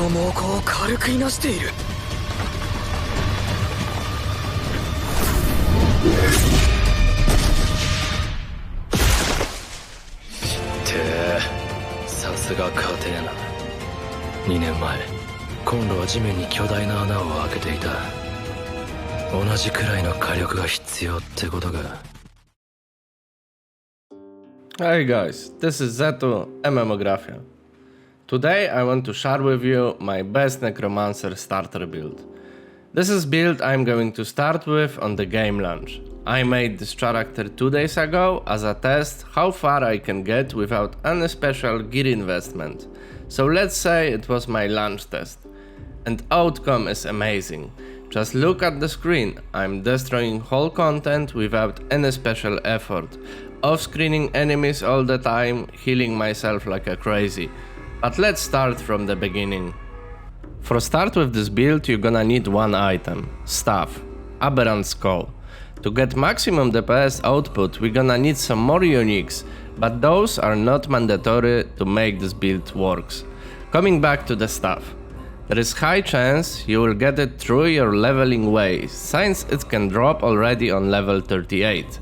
の猛攻を軽くいなしている。さすが家庭な。2年前今度は地面に巨大な穴を開けていた。同じくらいの火力が必要ってことが。 Hey guys, this is Zetu MMOgraphia. Today I want to share with you my best Necromancer starter build. This is build I'm going to start with on the game launch. I made this character 2 days ago as a test how far I can get without any special gear investment. So let's say it was my launch test. And outcome is amazing. Just look at the screen, I'm destroying whole content without any special effort. Off-screening enemies all the time, healing myself like a crazy. But let's start from the beginning. For start with this build you're gonna need one item, staff, Aberrant Skull. To get maximum DPS output we're gonna need some more uniques, but those are not mandatory to make this build works. Coming back to the staff. There is high chance you will get it through your leveling way, since it can drop already on level 38.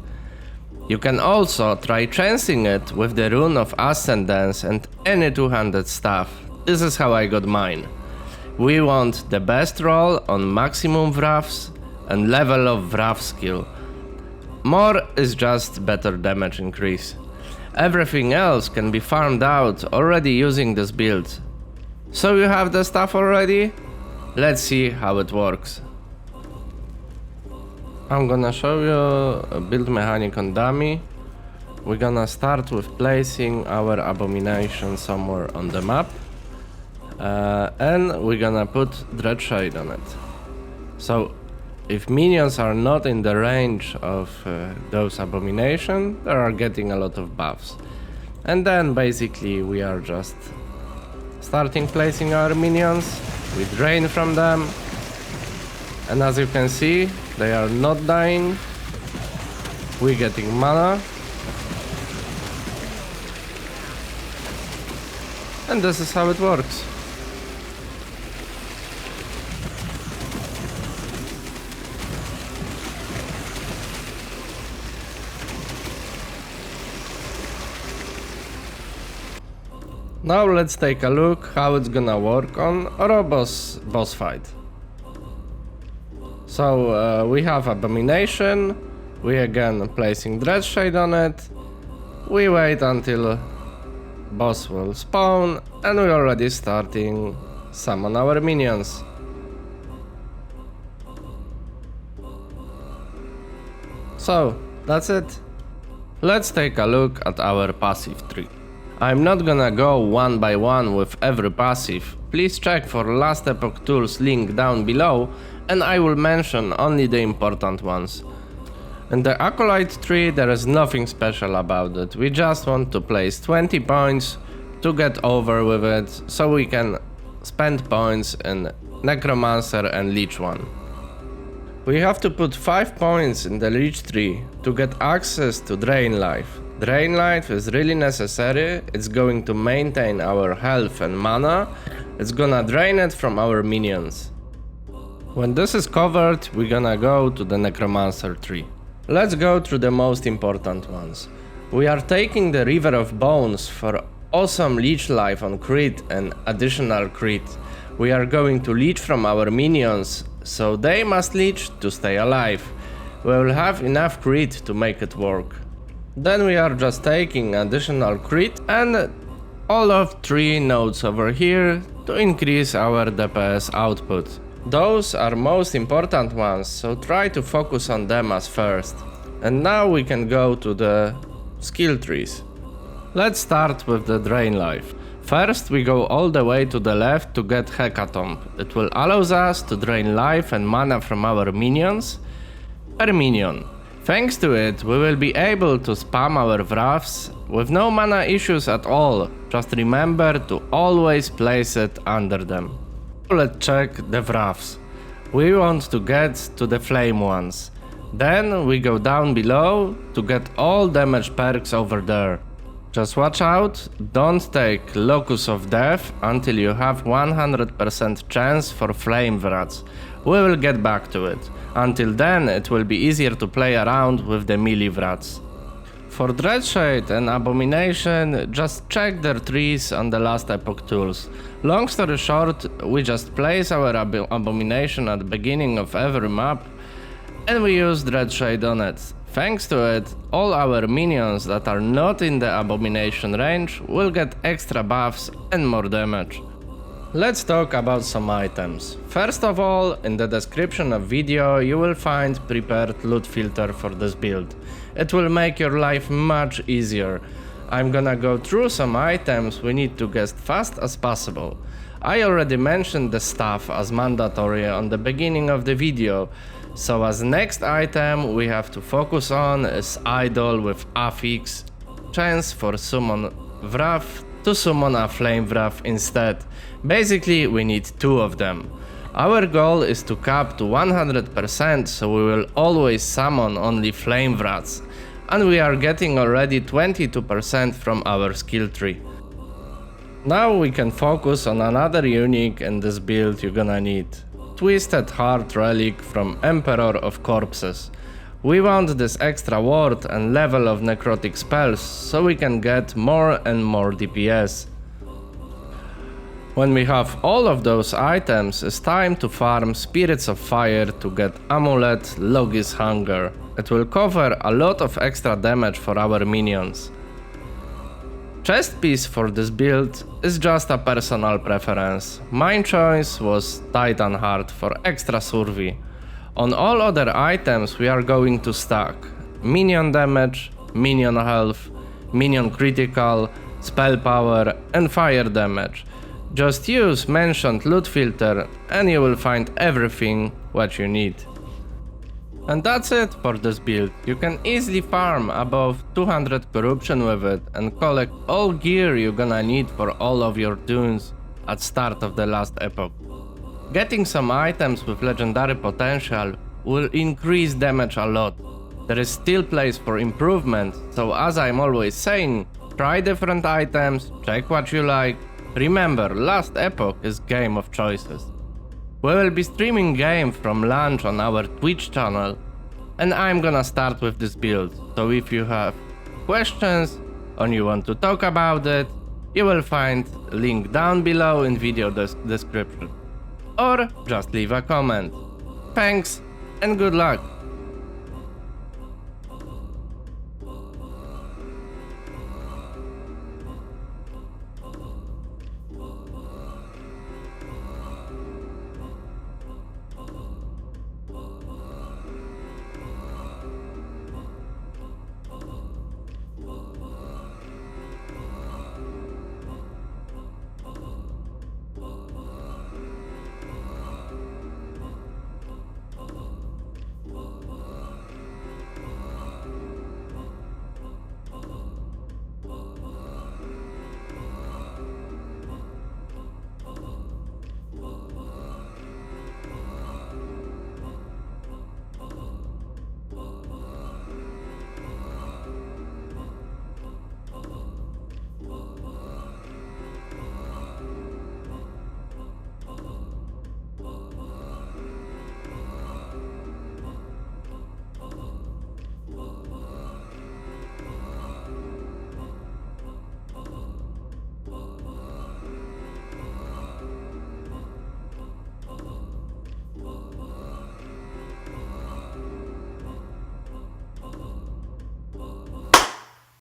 You can also try chancing it with the rune of Ascendance and any two-handed staff. This is how I got mine. We want the best roll on maximum wraths and level of wrath skill. More is just better damage increase. Everything else can be farmed out already using this build. So you have the stuff already? Let's see how it works. I'm gonna show you a build mechanic on dummy. We're gonna start with placing our abomination somewhere on the map. And we're gonna put Dreadshade on it. So if minions are not in the range of those abomination, they are getting a lot of buffs. And then basically we are just starting placing our minions. We drain from them. And as you can see, they are not dying. We're getting mana. And this is how it works. Now let's take a look how it's gonna work on a boss fight. So we have Abomination, we again placing Dreadshade on it, we wait until boss will spawn, and we're already starting summon our minions. So that's it. Let's take a look at our passive tree. I'm not gonna go one by one with every passive. Please check for Last Epoch tools link down below, and I will mention only the important ones. In the Acolyte tree there is nothing special about it, we just want to place 20 points to get over with it, so we can spend points in Necromancer and Leech one. We have to put 5 points in the Leech tree to get access to Drain Life. Drain Life is really necessary, it's going to maintain our health and mana, it's gonna drain it from our minions. When this is covered, we're gonna go to the Necromancer tree. Let's go through the most important ones. We are taking the River of Bones for awesome leech life on crit and additional crit. We are going to leech from our minions, so they must leech to stay alive. We will have enough crit to make it work. Then we are just taking additional crit and all of 3 nodes over here to increase our DPS output. Those are most important ones, so try to focus on them as first. And now we can go to the skill trees. Let's start with the Drain Life. First we go all the way to the left to get Hecatomb. It will allow us to drain life and mana from our minions per minion. Thanks to it, we will be able to spam our wraths with no mana issues at all. Just remember to always place it under them. Let's check the wraths. We want to get to the flame ones. Then we go down below to get all damage perks over there. Just watch out, don't take Locus of Death until you have 100% chance for Flame Wraiths. We will get back to it. Until then, it will be easier to play around with the melee Wraiths. For Dreadshade and Abomination, just check their trees on the Last Epoch tools. Long story short, we just place our Abomination at the beginning of every map and we use Dreadshade on it. Thanks to it, all our minions that are not in the Abomination range will get extra buffs and more damage. Let's talk about some items. First of all, in the description of video you will find prepared loot filter for this build. It will make your life much easier. I'm gonna go through some items we need to get fast as possible. I already mentioned the staff as mandatory on the beginning of the video, so as next item we have to focus on is idol with affix, chance for summon Wraith to summon a flame Wraith instead. Basically we need two of them. Our goal is to cap to 100%, so we will always summon only flame Wraiths, and we are getting already 22% from our skill tree. Now we can focus on another unique in this build you're gonna need. Twisted Heart Relic from Emperor of Corpses. We want this extra ward and level of necrotic spells so we can get more and more DPS. When we have all of those items, it's time to farm Spirits of Fire to get Amulet Logis Hunger. It will cover a lot of extra damage for our minions. Chest piece for this build is just a personal preference. My choice was Titan Heart for extra survey. On all other items we are going to stack minion damage, minion health, minion critical, spell power and fire damage. Just use mentioned loot filter and you will find everything what you need. And that's it for this build. You can easily farm above 200 corruption with it and collect all gear you're gonna need for all of your tunes at start of the Last Epoch. Getting some items with legendary potential will increase damage a lot. There is still place for improvement, so as I'm always saying, try different items, check what you like. Remember, Last Epoch is game of choices. We will be streaming game from launch on our Twitch channel, and I'm gonna start with this build, so if you have questions or you want to talk about it, you will find a link down below in video description, or just leave a comment. Thanks and good luck!